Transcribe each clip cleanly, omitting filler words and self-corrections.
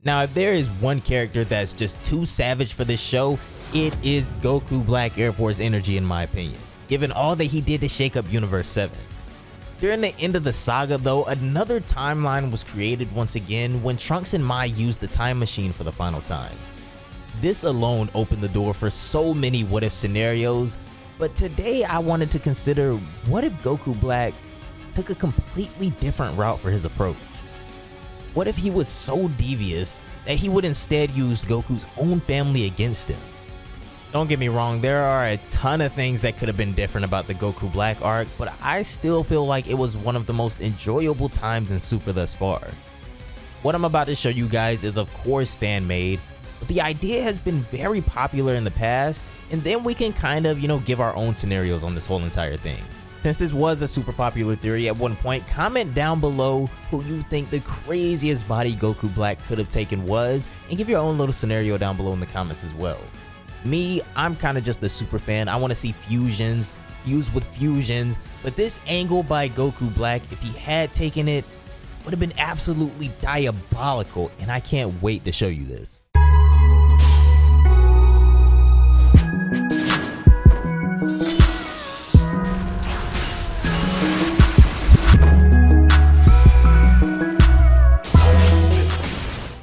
Now, if there is one character that's just too savage for this show, it is Goku Black Air Force Energy in my opinion, given all that he did to shake up Universe 7. During the end of the saga though, another timeline was created once again when Trunks and Mai used the time machine for the final time. This alone opened the door for so many what if scenarios, but today I wanted to consider what if Goku Black took a completely different route for his approach. What if he was so devious that he would instead use Goku's own family against him? Don't get me wrong, there are a ton of things that could have been different about the Goku Black arc, but I still feel like it was one of the most enjoyable times in Super thus far. What I'm about to show you guys is of course fan-made, but the idea has been very popular in the past, and then we can kind of, give our own scenarios on this whole entire thing. Since this was a super popular theory at one point, comment down below who you think the craziest body Goku Black could have taken was, and give your own little scenario down below in the comments as well. Me, I'm kind of just a super fan. I want to see fusions, fused with fusions, but this angle by Goku Black, if he had taken it, would have been absolutely diabolical, and I can't wait to show you this.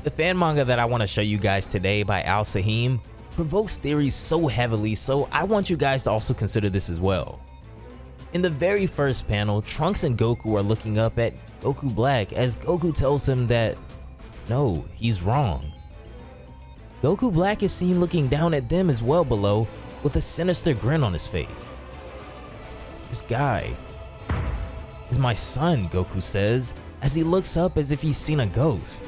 The fan manga that I want to show you guys today by Al Sahim provokes theories so heavily, so I want you guys to also consider this as well. In the very first panel, Trunks and Goku are looking up at Goku Black as Goku tells him that, no, he's wrong. Goku Black is seen looking down at them as well below with a sinister grin on his face. This guy is my son, Goku says, as he looks up as if he's seen a ghost.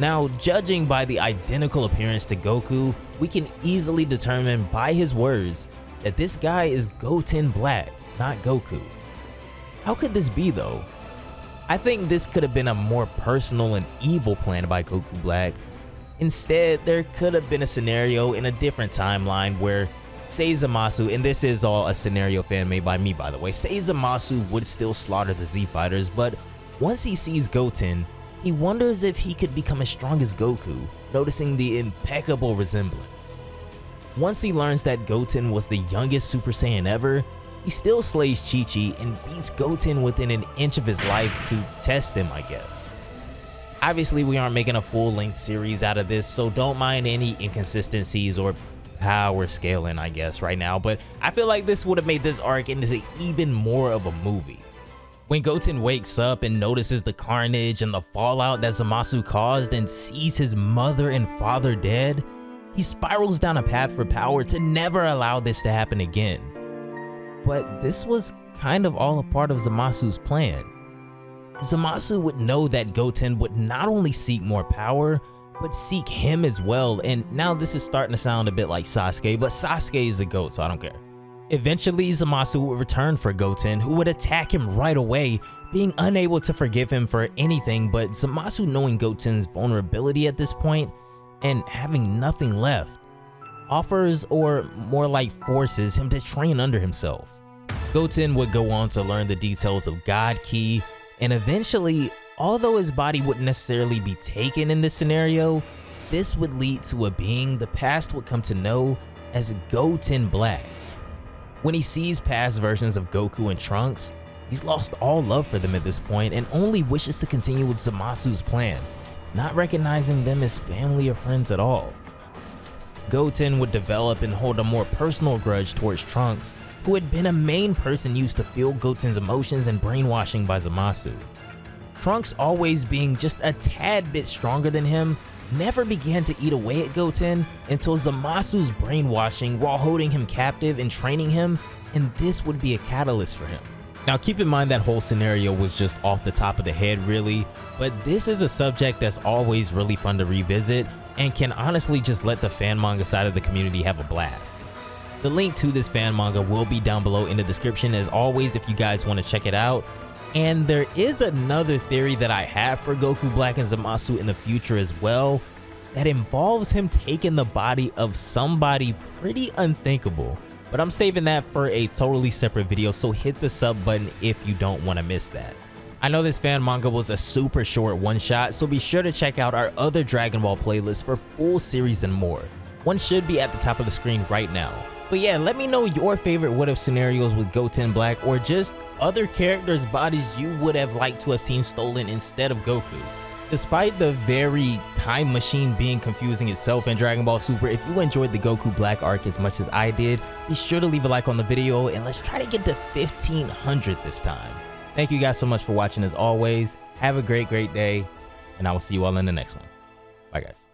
Now, judging by the identical appearance to Goku, we can easily determine by his words that this guy is Goten Black, not Goku. How could this be though? I think this could have been a more personal and evil plan by Goku Black. Instead, there could have been a scenario in a different timeline where, say Zamasu, and this is all a scenario fan made by me by the way, say Zamasu would still slaughter the Z Fighters, but once he sees Goten, he wonders if he could become as strong as Goku, noticing the impeccable resemblance. Once he learns that Goten was the youngest Super Saiyan ever, he still slays Chi-Chi and beats Goten within an inch of his life to test him, I guess. Obviously, we aren't making a full-length series out of this, so don't mind any inconsistencies or power scaling, I guess, right now, but I feel like this would have made this arc into even more of a movie. When Goten wakes up and notices the carnage and the fallout that Zamasu caused and sees his mother and father dead, he spirals down a path for power to never allow this to happen again. But this was kind of all a part of Zamasu's plan. Zamasu would know that Goten would not only seek more power, but seek him as well, and now this is starting to sound a bit like Sasuke, but Sasuke is the GOAT, so I don't care. Eventually, Zamasu would return for Goten, who would attack him right away, being unable to forgive him for anything, but Zamasu knowing Goten's vulnerability at this point, and having nothing left, offers, or more like forces, him to train under himself. Goten would go on to learn the details of God Ki, and eventually, although his body wouldn't necessarily be taken in this scenario, this would lead to a being the past would come to know as Goten Black. When he sees past versions of Goku and Trunks, he's lost all love for them at this point and only wishes to continue with Zamasu's plan, not recognizing them as family or friends at all. Goten would develop and hold a more personal grudge towards Trunks, who had been a main person used to feel Goten's emotions and brainwashing by Zamasu. Trunks, always being just a tad bit stronger than him, never began to eat away at Goten until Zamasu's brainwashing while holding him captive and training him, and this would be a catalyst for him. Now keep in mind that whole scenario was just off the top of the head really, but this is a subject that's always really fun to revisit and can honestly just let the fan manga side of the community have a blast. The link to this fan manga will be down below in the description as always if you guys want to check it out. And there is another theory that I have for Goku Black and Zamasu in the future as well that involves him taking the body of somebody pretty unthinkable, but I'm saving that for a totally separate video, so hit the sub button if you don't want to miss that. I know this fan manga was a super short one-shot, so be sure to check out our other Dragon Ball playlist for full series and more. One should be at the top of the screen right now. But yeah, let me know your favorite what-if scenarios with Goten Black, or just other characters' bodies you would have liked to have seen stolen instead of Goku. Despite the very time machine being confusing itself in Dragon Ball Super, if you enjoyed the Goku Black arc as much as I did, be sure to leave a like on the video, and let's try to get to 1500 this time. Thank you guys so much for watching as always. Have a great day, and I will see you all in the next one. Bye guys.